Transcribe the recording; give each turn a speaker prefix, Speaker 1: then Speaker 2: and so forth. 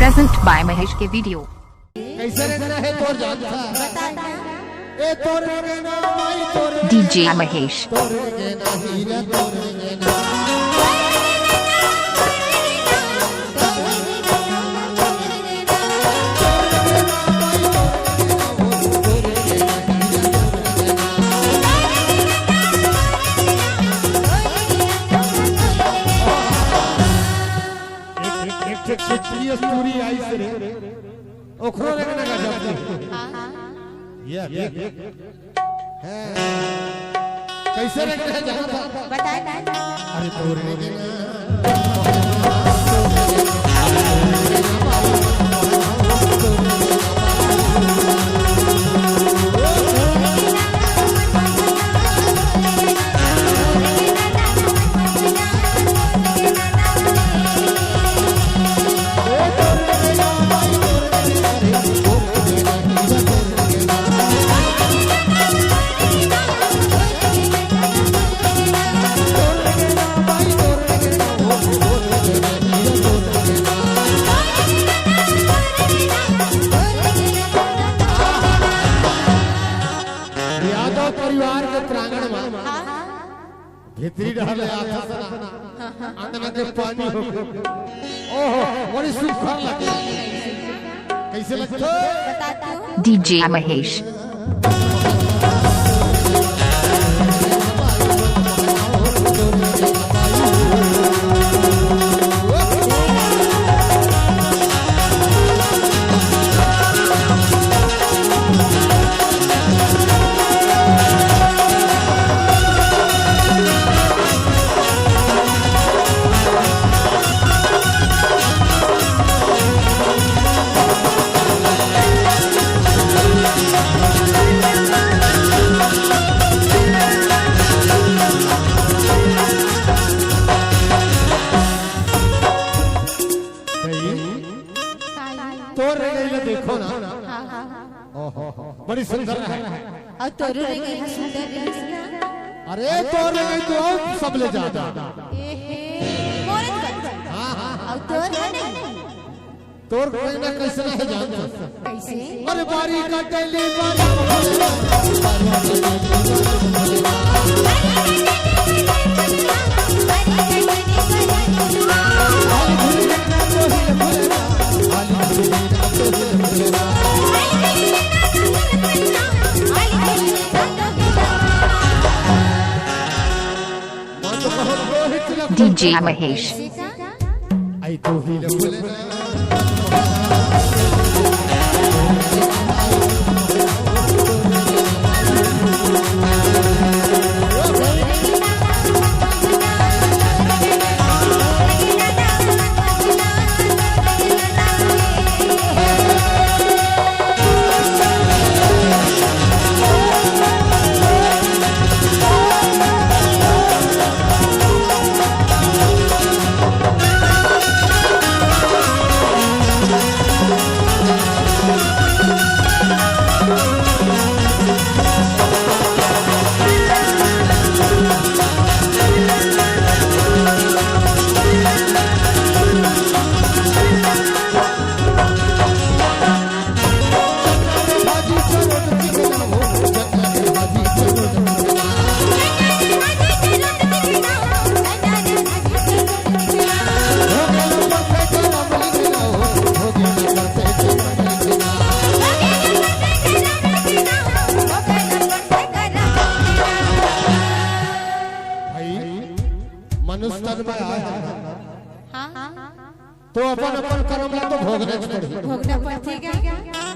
Speaker 1: Present by Mahesh के video.
Speaker 2: कैसे रहना है तोर जान था ए तोर रहना माई तोर
Speaker 1: डीजे महेश
Speaker 2: तोर रहना हीरा तोर रहना एक पूरी आई से रे ओखरो लगना का जब ये है कैसे लगना है जहां था
Speaker 3: बताए
Speaker 2: अरे तोरे परिवार के प्रांगण में भीतरी डाले आता सना अंदर के पानी हो ओहो बड़ी सुखर लगे कैसे लगता
Speaker 3: बताता हूं
Speaker 1: डीजे महेश देखो ना ओहो बड़ी सुंदर है
Speaker 3: और तोरू रे गई सुंदर
Speaker 2: अरे तोर ले गई तो सब ले जाता
Speaker 3: हां और तोर नहीं
Speaker 2: तोर कोई ना कैसे है जान
Speaker 3: कैसे
Speaker 2: अरे बारी कटली
Speaker 1: डीजे महेश
Speaker 2: आई तो ही मनुष्य तन में आया हां तो अपन अपन कर्म ला तो भोगना पड़ेगा
Speaker 3: भोगना पड़ेगा।